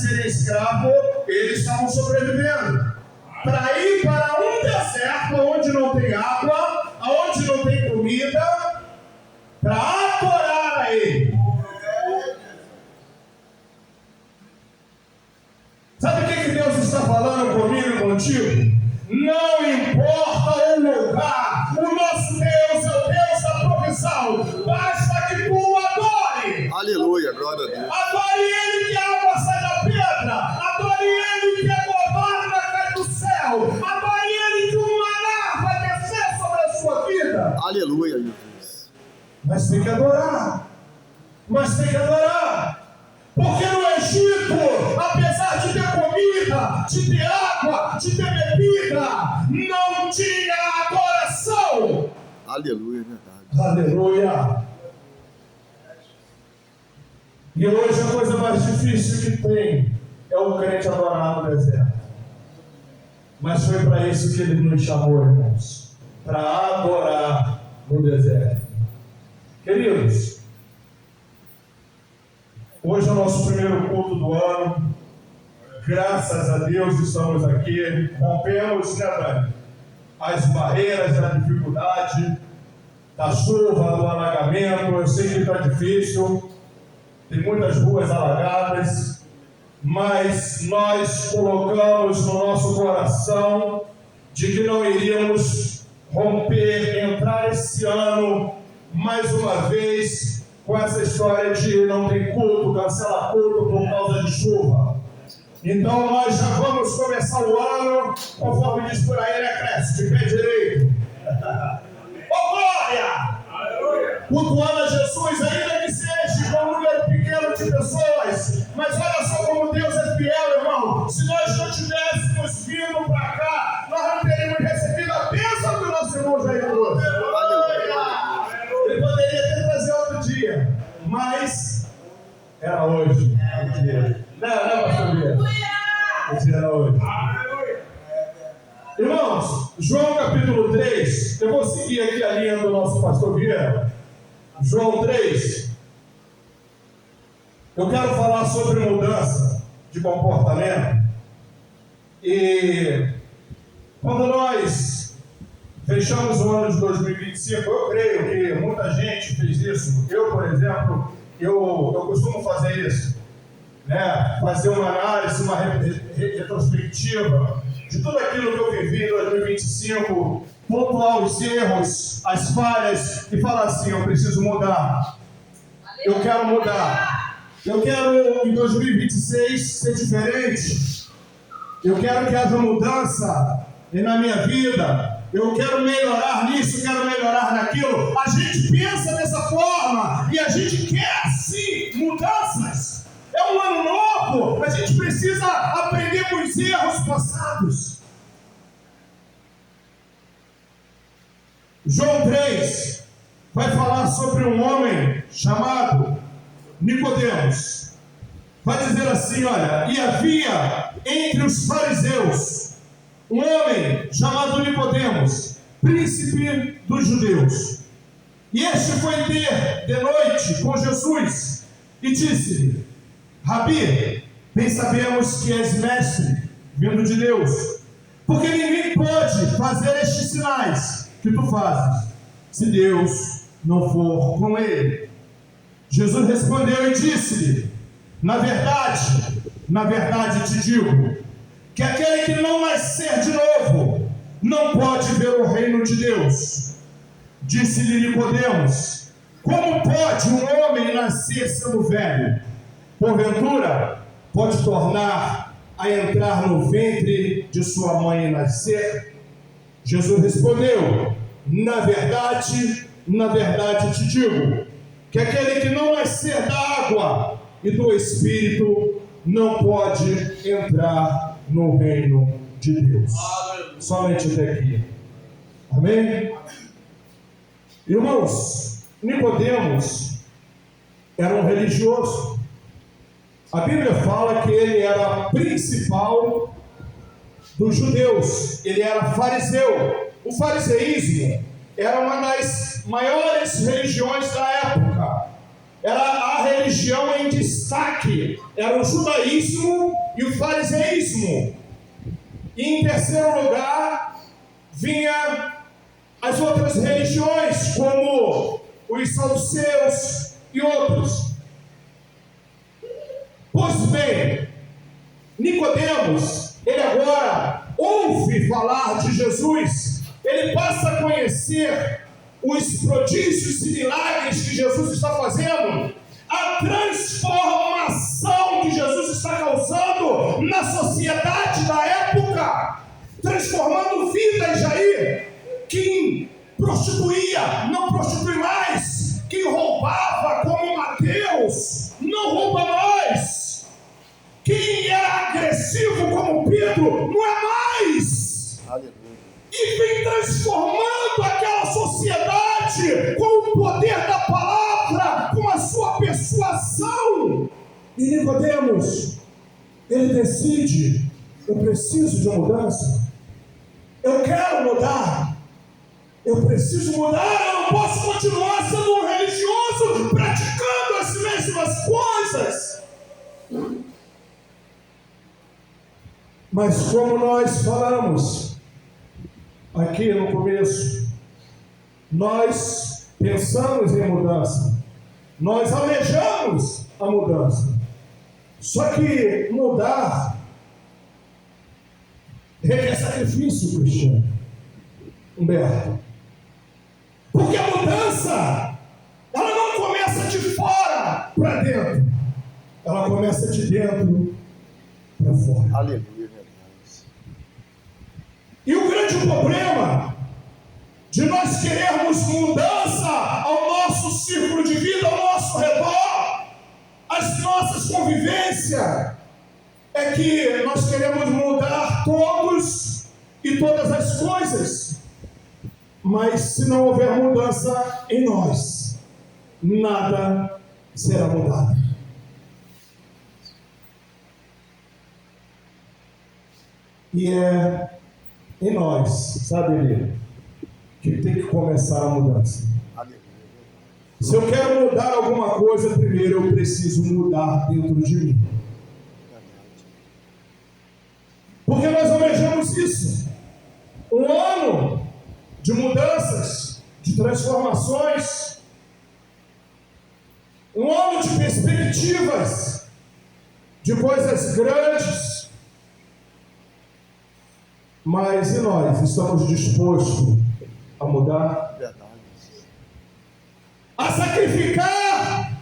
serem escravos, eles estavam sobrevivendo. Para ir para um deserto onde não tem água, onde não tem comida, para adorar a Ele. Sabe o que Deus está falando comigo e contigo? Não importa o lugar, o nosso Deus é o Deus da provisão. Basta que tu adore. Aleluia, glória a Deus. Adore Ele que a água sai da pedra. Adore Ele que a gobarna cai do céu. Adore Ele que o maná vai descer sobre a sua vida. Aleluia, Jesus. Mas tem que adorar. Mas tem que adorar. Porque no Egito, apesar de ter comida, de ter água, de ter bebida, não tinha adoração. Aleluia, verdade. Aleluia. E hoje a coisa mais difícil que tem é o crente adorar no deserto. Mas foi para isso que Ele nos chamou, irmãos. Para adorar no deserto. Queridos, hoje é o nosso primeiro culto do ano. Graças a Deus estamos aqui. Rompemos, né, Dani? As barreiras da dificuldade, da chuva, do alagamento. Eu sei que está difícil. Tem muitas ruas alagadas. Mas nós colocamos no nosso coração de que não iríamos romper, entrar esse ano mais uma vez com essa história de não tem culto, cancela culto por causa de chuva. Então nós já vamos começar o ano, conforme diz por aí, cresce de pé direito. Ô glória! Cultuando a Jesus, ainda que seja com um número pequeno de pessoas, mas olha só como Deus é fiel, irmão. Se nós não tivéssemos vindo para cá, nós não teríamos recebido a bênção do nosso irmão Jair trouxe. Ele poderia ter trazido outro dia, mas era hoje. Não, pastor Vieira. O dia era hoje. Irmãos, João capítulo 3, eu vou seguir aqui a linha do nosso pastor Vieira. João 3. Eu quero falar sobre mudança de comportamento. E quando nós fechamos o ano de 2025, eu creio que muita gente fez isso. Eu, por exemplo, eu costumo fazer isso, né? Fazer uma análise, uma retrospectiva de tudo aquilo que eu vivi em 2025, pontuar os erros, as falhas e falar assim: eu preciso mudar, eu quero mudar, eu quero em 2026 ser diferente, eu quero que haja mudança na minha vida. Eu quero melhorar nisso, quero melhorar naquilo. A gente pensa dessa forma e a gente quer sim mudanças. É um ano novo, a gente precisa aprender com os erros passados. João 3 vai falar sobre um homem chamado Nicodemos. Vai dizer assim, olha: e havia entre os fariseus um homem chamado Nicodemos, príncipe dos judeus. E este foi ter de noite com Jesus e disse-lhe: Rabi, bem sabemos que és mestre, vindo de Deus, porque ninguém pode fazer estes sinais que tu fazes, se Deus não for com ele. Jesus respondeu e disse-lhe: na verdade te digo, que aquele que não nascer de novo não pode ver o reino de Deus. Disse-lhe Nicodemos: como pode um homem nascer sendo velho? Porventura pode tornar a entrar no ventre de sua mãe e nascer? Jesus respondeu: na verdade te digo, que aquele que não nascer da água e do Espírito não pode entrar no reino de Deus. Somente até aqui. Amém? Irmãos, Nicodemos era um religioso. A Bíblia fala que ele era principal dos judeus. Ele era fariseu. O fariseísmo era uma das maiores religiões da época. Era a religião em destaque destaque era o judaísmo e o fariseísmo. E em terceiro lugar, vinha as outras religiões, como os saduceus e outros. Pois bem, Nicodemos, ele agora ouve falar de Jesus, ele passa a conhecer os prodígios e milagres que Jesus está fazendo, a transformação que Jesus está causando na sociedade da época, transformando vidas, Jair. Quem prostituía não prostitui mais, quem roubava como Mateus não rouba mais, quem era agressivo como Pedro não é mais. Aleluia. E vem transformando aquela sociedade com o poder da palavra, com a sua persuasão. E Nicodemos, ele decide: eu preciso de uma mudança, eu quero mudar, eu preciso mudar, eu não posso continuar sendo um religioso praticando as mesmas coisas. Mas como nós falamos aqui no começo, nós pensamos em mudança, nós almejamos a mudança. Só que mudar requer sacrifício, Cristiano Humberto. Porque a mudança, ela não começa de fora para dentro, ela começa de dentro para fora. Aleluia. E o grande problema de nós querermos mudança ao nosso círculo de vida, ao nosso redor, as nossas convivências, é que nós queremos mudar todos e todas as coisas, mas se não houver mudança em nós, nada será mudado. E é em nós, sabe, Eli, que tem que começar a mudança. Se eu quero mudar alguma coisa, primeiro eu preciso mudar dentro de mim. Porque nós almejamos isso. Um ano de mudanças, de transformações, um ano de perspectivas, de coisas grandes. Mas e nós? Estamos dispostos a mudar? A sacrificar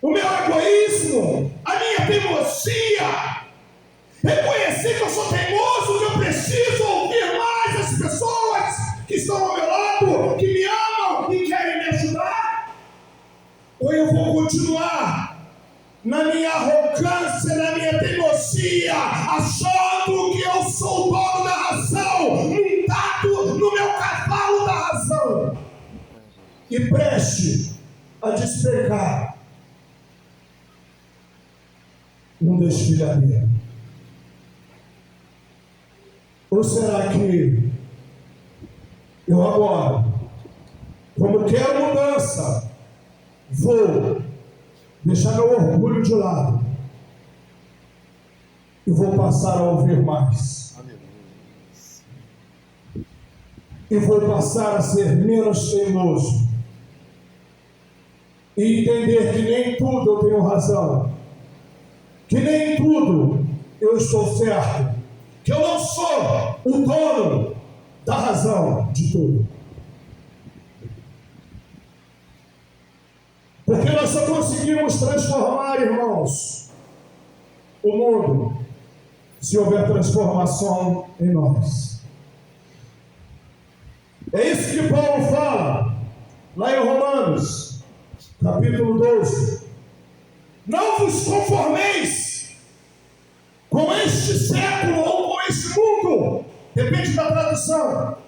o meu egoísmo, a minha teimosia, reconhecer que eu sou teimoso, que eu preciso ouvir mais as pessoas que estão ao meu lado, que me amam e querem me ajudar? Ou eu vou continuar na minha arrogância, na minha teimosia, achando que eu sou o dono da razão, montado no meu cavalo da razão, e preste a despegar num desfiladeiro? Ou será que eu agora, como quero mudança, vou deixar meu orgulho de lado e vou passar a ouvir mais? E vou passar a ser menos teimoso e entender que nem tudo eu tenho razão, que nem tudo eu estou certo, que eu não sou o dono da razão de tudo. Porque nós só conseguimos transformar, irmãos, o mundo se houver transformação em nós. É isso que Paulo fala lá em Romanos, capítulo 12. Não vos conformeis com este século ou com este mundo, depende da tradução.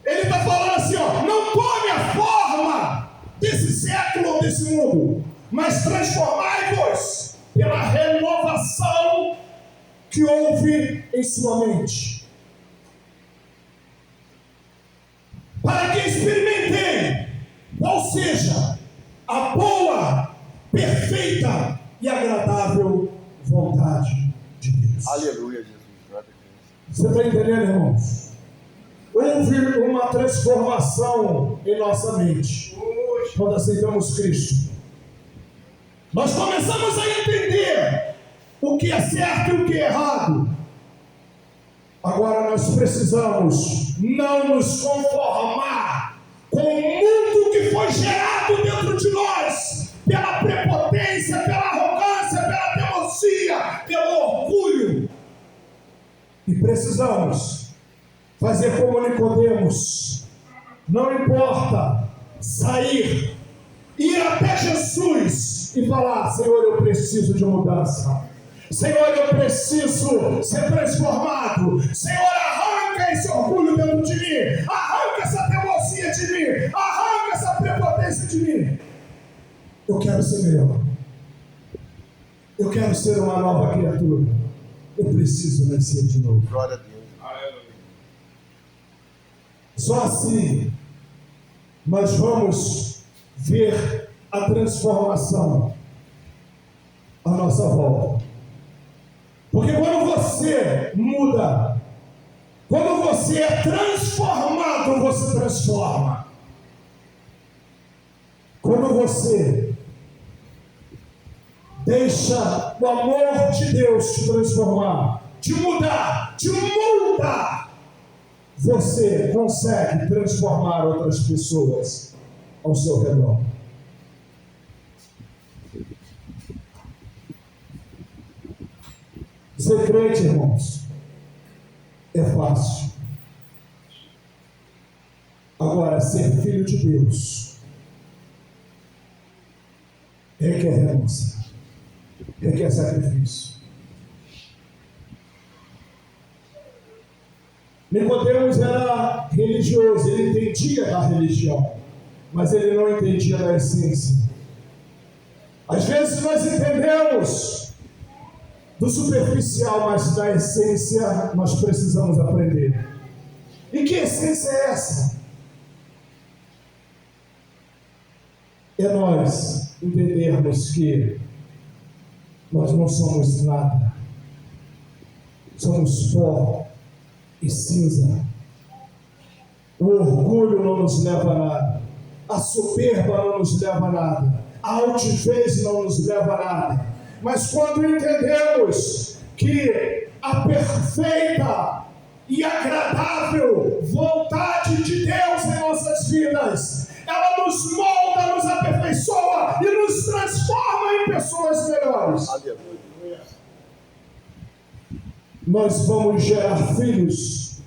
Ele está falando assim, ó, não tome a forma desse século ou desse mundo, mas transformai-vos pela renovação que houve em sua mente, para que experimentem qual seja a boa, e agradável vontade de Deus. Aleluia, Jesus. Glória a Deus. Você está entendendo, irmãos? Houve uma transformação em nossa mente quando aceitamos Cristo. Nós começamos a entender o que é certo e o que é errado. Agora nós precisamos não nos conformar com o mundo que foi gerado dentro de nós pela prepotência, pela arrogância, pela teimosia, pelo orgulho. E precisamos fazer como Nicodemos. Não importa sair, ir até Jesus e falar: Senhor, eu preciso de mudança. Senhor, eu preciso ser transformado. Senhor, arranca esse orgulho dentro de mim. Arranca essa teimosia de mim. Arranca essa prepotência de mim. Eu quero ser melhor. Eu quero ser uma nova criatura. Eu preciso nascer de novo. Glória a Deus. Só assim nós vamos ver a transformação à nossa volta. Porque quando você muda, quando você é transformado, você transforma. Quando você deixa o amor de Deus te transformar, te mudar, te moldar, você consegue transformar outras pessoas ao seu redor. Ser crente, irmãos, é fácil. Agora, ser filho de Deus requer renúncia, requer sacrifício. Nicodemos era religioso, ele entendia da religião, mas ele não entendia da essência. Às vezes nós entendemos do superficial, mas da essência nós precisamos aprender. E que essência é essa? É nós entendermos que nós não somos nada, somos pó e cinza. O orgulho não nos leva a nada, a soberba não nos leva a nada, a altivez não nos leva a nada. Mas quando entendemos que a perfeita e agradável vontade de Deus em nossas vidas, ela nos molda, nos aperfeiçoa e nos transforma em pessoas melhores. Nós vamos gerar filhos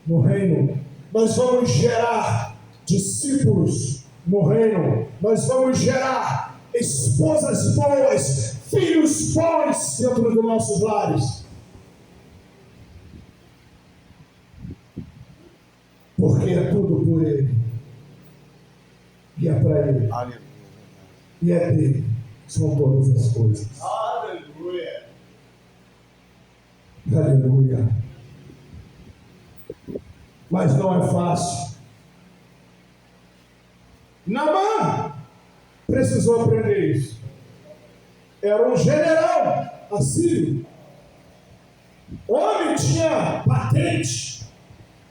no reino, nós vamos gerar discípulos no reino, nós vamos gerar esposas boas, filhos bons dentro dos nossos lares. Porque é tudo por Ele. E é para Ele. Aleluia. E é dele. São todas as coisas. Aleluia. Aleluia. Mas não é fácil. Naamã precisou aprender isso. Era um general assírio. O homem tinha patente.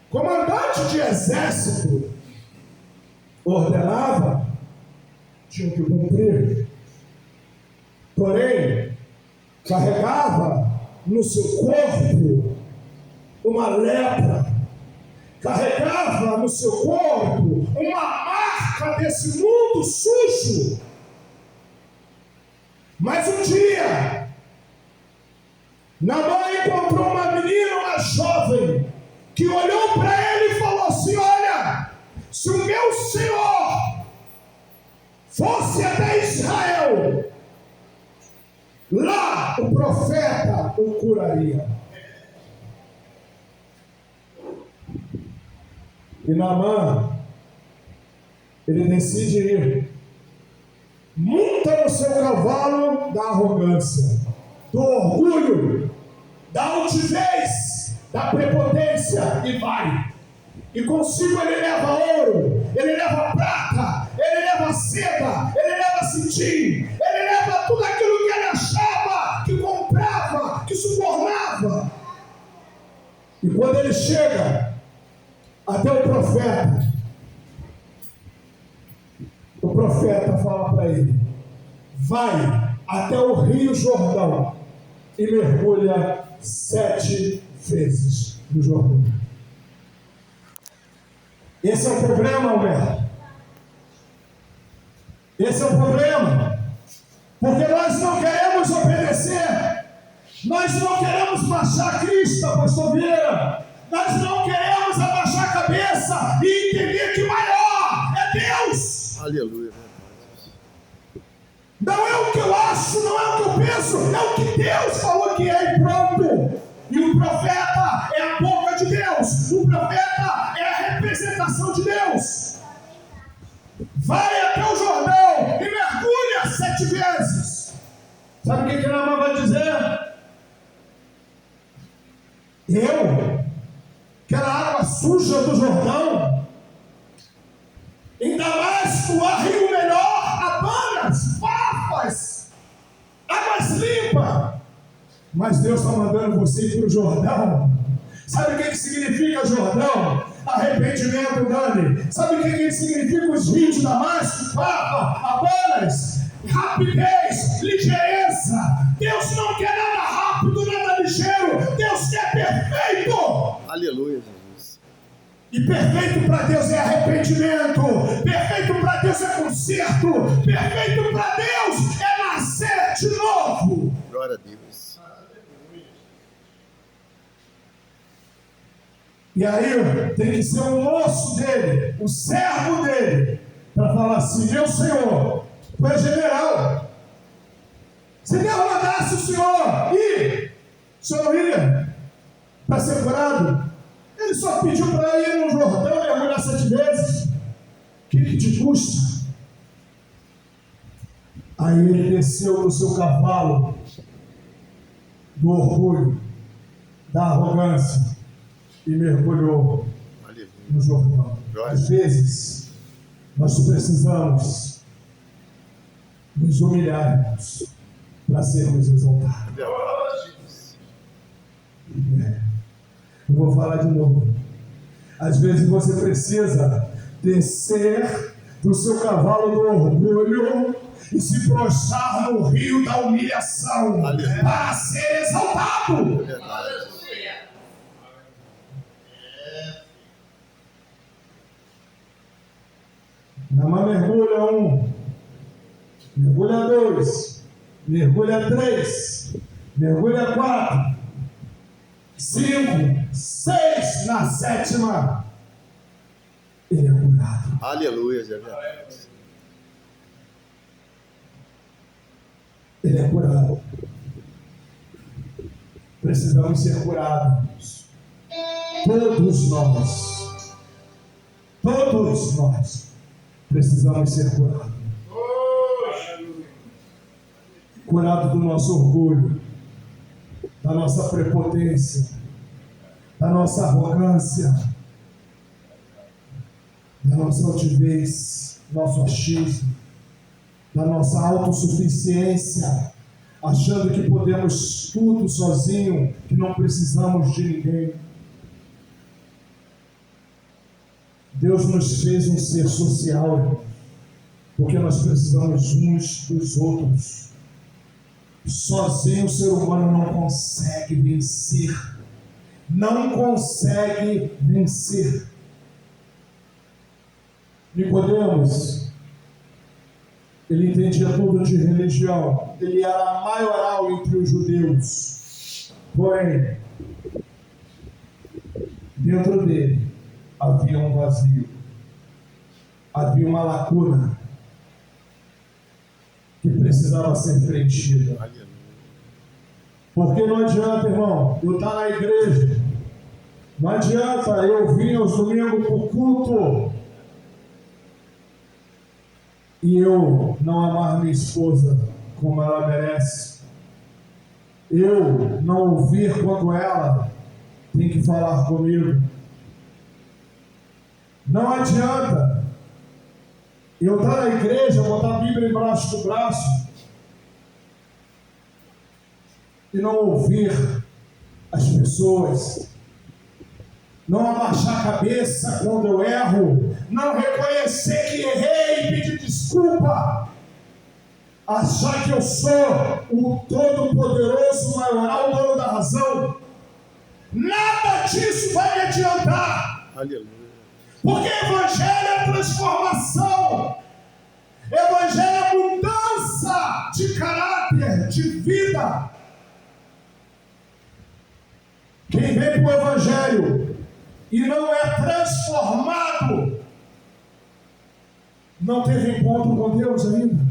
Comandante de exército. Ordenava, tinha que cumprir. Porém, carregava no seu corpo uma lepra. Carregava no seu corpo uma marca desse mundo sujo. Mas um dia, Naamã encontrou uma menina, uma jovem, que olhou para ele e falou assim: olha, se o meu Senhor fosse até Israel, lá o profeta o curaria. E Naamã, ele decide ir. Monta no seu cavalo da arrogância, do orgulho, da altivez, da prepotência e vai. E consigo ele leva ouro, ele leva prata, ele leva seda, ele leva cetim, ele leva tudo aquilo que ele achar quando ele chega até o profeta fala para ele: vai até o Rio Jordão e mergulha 7 vezes no Jordão. Esse é o problema, Alberto. Esse é o problema. Porque nós não queremos obedecer. Nós não queremos baixar a crista, pastor Vieira. Nós não queremos abaixar a cabeça e entender que maior é Deus. Aleluia. Não é o que eu acho, não é o que eu penso, é o que Deus falou que é e pronto. E o profeta é a boca de Deus. O profeta é a representação de Deus. Vai até o Jordão e mergulha 7 vezes. Sabe o que Naamã vai dizer? Eu? Aquela água suja do Jordão? Em Damasco há rio melhor, Abanas, Farpas, águas limpas. Mas Deus está mandando você ir para o Jordão. Sabe o que significa Jordão? Arrependimento, Dani. Sabe o que significa os rios de Damasco, Farpa, Abanas? Rapidez, ligeireza. Deus não quer nada rápido, nada ligeiro. Deus quer perfeito. Aleluia, Jesus. E perfeito para Deus é arrependimento. Perfeito para Deus é conserto. Perfeito para Deus é nascer de novo. Glória a Deus. E aí tem que ser o moço dele, o servo dele, para falar assim: meu Senhor, tu é general. Se Deus mandasse o senhor ir, o senhor não iria para ser curado? Ele só pediu para ir no Jordão e mergulhar 7 vezes. O que te custa? Aí ele desceu do seu cavalo, do orgulho, da arrogância, e mergulhou no Jordão. Às vezes, nós precisamos nos humilharmos para sermos exaltados. Eu vou falar de novo. Às vezes você precisa descer do seu cavalo do orgulho e se prostrar no rio da humilhação para ser exaltado. Naamã mergulha 1, mergulha 2, mergulha 3, mergulha 4, 5, 6, na 7ª, ele é curado. Aleluia, Jesus. Ele é curado. Precisamos ser curados. Todos nós precisamos ser curados. Curado do nosso orgulho, da nossa prepotência, da nossa arrogância, da nossa altivez, nosso achismo, da nossa autossuficiência, achando que podemos tudo sozinho, que não precisamos de ninguém. Deus nos fez um ser social, porque nós precisamos uns dos outros. Sozinho o ser humano não consegue vencer. Não consegue vencer. Nicodemos, ele entendia tudo de religião. Ele era maioral entre os judeus. Porém, dentro dele havia um vazio. Havia uma lacuna que precisava ser preenchida. Porque não adianta, irmão, eu estar na igreja. Não adianta eu vir aos domingos para o culto e eu não amar minha esposa como ela merece. Eu não ouvir quando ela tem que falar comigo. Não adianta eu estar na igreja, botar a Bíblia embaixo do braço e não ouvir as pessoas não abaixar a cabeça quando eu erro, não reconhecer que errei e pedir desculpa, achar que eu sou o todo-poderoso, maioral, dono da razão, nada disso vai me adiantar. Aleluia. Porque Evangelho é transformação, Evangelho é mudança de caráter, de vida. Quem vem para o Evangelho e não é transformado, não teve encontro com Deus ainda.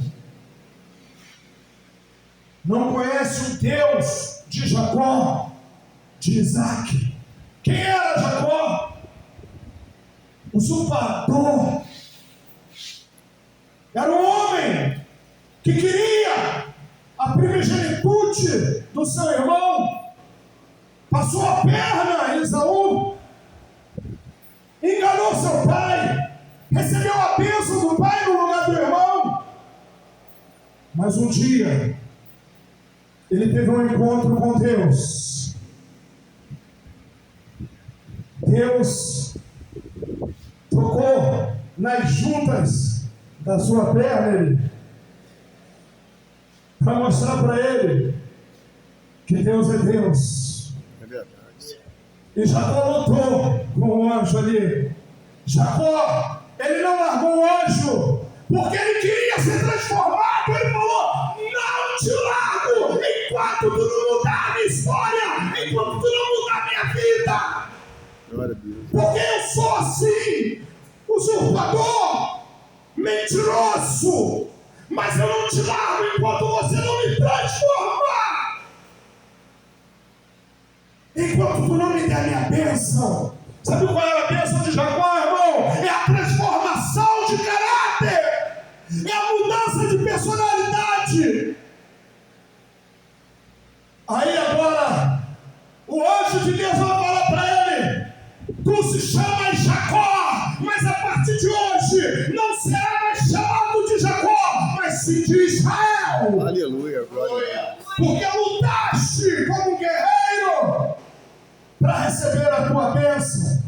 Não conhece o Deus de Jacó, de Isaac. Quem era Jacó? Usurpador. Era um homem que queria a primogenitura do seu irmão. Passou a perna em Esaú, enganou seu pai, recebeu a bênção do pai no lugar do irmão. Mas um dia, ele teve um encontro com Deus. Deus tocou nas juntas da sua perna para mostrar para ele que Deus é Deus. É verdade. E Jacó lutou com o anjo ali. Jacó, ele não largou o anjo, porque ele queria ser transformado. Ele falou: não te largo enquanto tu não mudar a minha história, enquanto tu não mudar a minha vida. Glória a Deus. Porque eu sou assim, usurpador, mentiroso, mas eu não te largo enquanto você não me transformar. Enquanto tu não me der a minha bênção. Sabe qual era a bênção de Jacó, irmão? É a transformação de caráter, é a mudança de personalidade. Aí agora, o anjo de Deus vai falar para ele: tu se chamas Jacó, mas a partir de hoje não será mais chamado de Jacó, mas sim de Israel. Aleluia. Glória a Deus. Porque lutaste como um guerreiro para receber a tua bênção.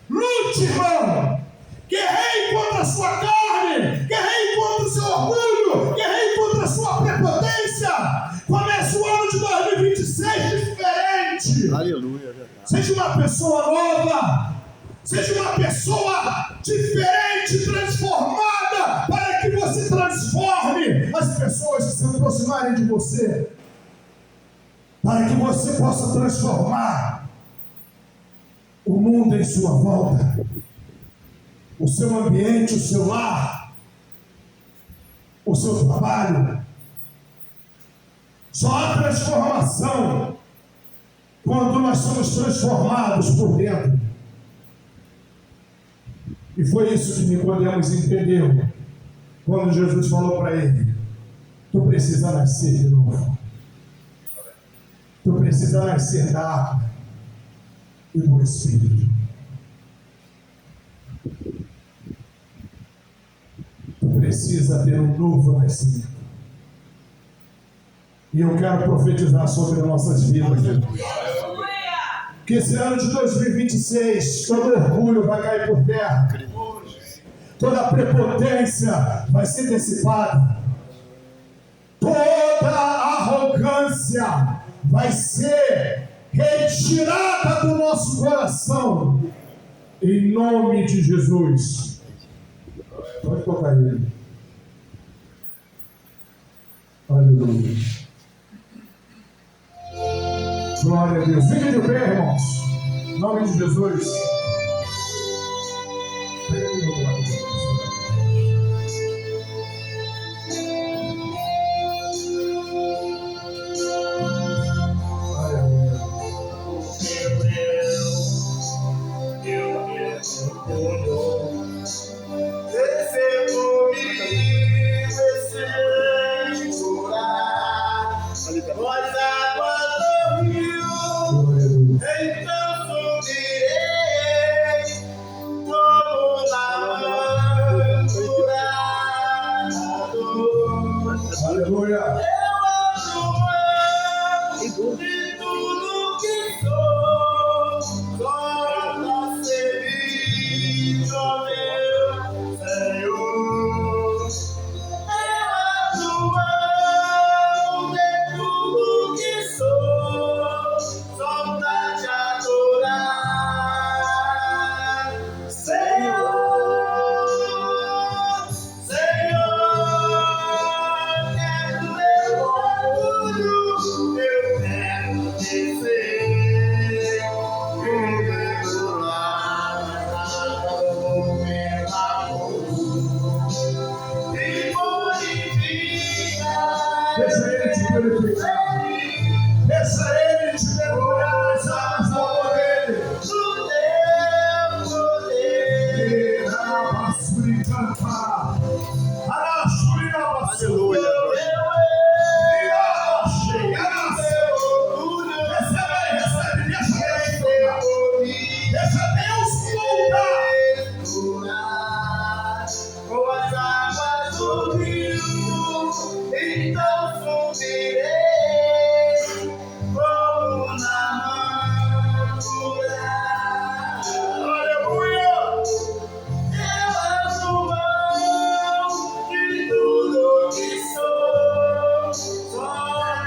Lute, irmão. Guerreie contra a sua carne, guerreie contra o seu orgulho, guerreie contra a sua prepotência. Comece o ano de 2026 diferente. Aleluia. É verdade. Seja uma pessoa nova, seja uma pessoa diferente, transformada, para que você transforme as pessoas que se aproximarem de você, para que você possa transformar o mundo em sua volta, o seu ambiente, o seu lar, o seu trabalho. Só há transformação quando nós somos transformados por dentro. E foi isso que Nicodemos entendeu quando Jesus falou para ele: tu precisa nascer de novo. Tu precisa nascer da água e do Espírito. Tu precisa ter um novo nascimento. E eu quero profetizar sobre nossas vidas. Que esse ano de 2026, todo orgulho vai cair por terra. Toda prepotência vai ser dissipada. Toda arrogância vai ser retirada do nosso coração. Em nome de Jesus. Pode tocar ele. Aleluia. Glória a Deus. Fique de pé, irmãos. Em nome de Jesus. Então subirei glorificar. Deixa Ele te mergulhar nas águas do amor dele. Aleluia. Deixa Deus moldar. Com as águas do rio, então subirei como na mantura. Aleluia! Eu abro mão de tudo que sou, só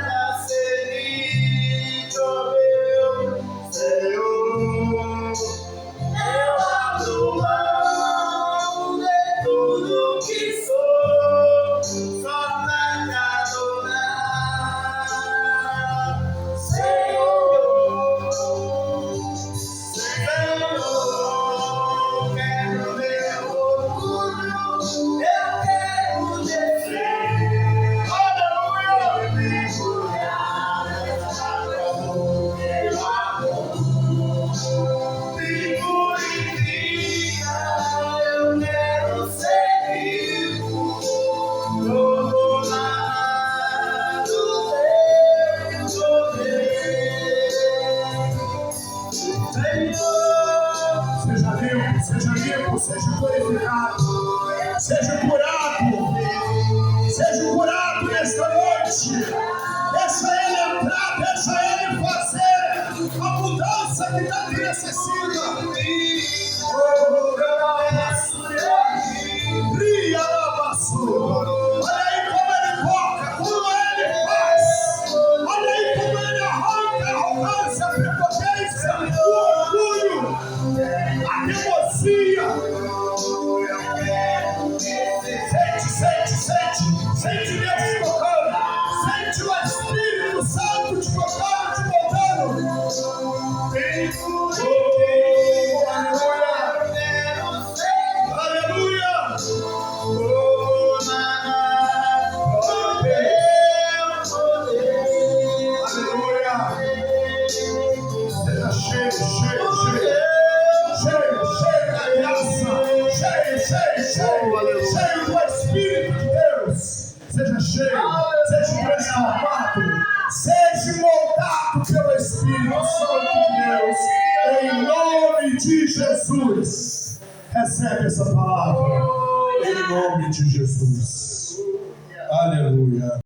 pra servir meu Senhor. Eu abro mão de tudo que sou, só pra te adorar, Senhor. Senhor, quero meu orgulho, eu quero descer. Aleluia! Mergulhar nessa água do teu amor. Me purifica, eu quero ser vivo, todo na do teu poder. Senhor, Seja limpo, seja purificado, seja curado nesta noite. Deixa Ele entrar, deixa Ele fazer a mudança que tanto necessita. Olha aí como Ele toca, como Ele faz. Olha aí como Ele arranca a arrogância, a prepotência, o orgulho, a teimosia. Sente Deus te tocando. Sente o Espírito Santo te tocando, te moldando. Aleluia! Aleluia! Seja cheio da graça, cheio do Espírito de Deus. Seja seja transformado, seja moldado pelo Espírito Santo de Deus, em nome de Jesus. Recebe essa palavra, em nome de Jesus. Aleluia.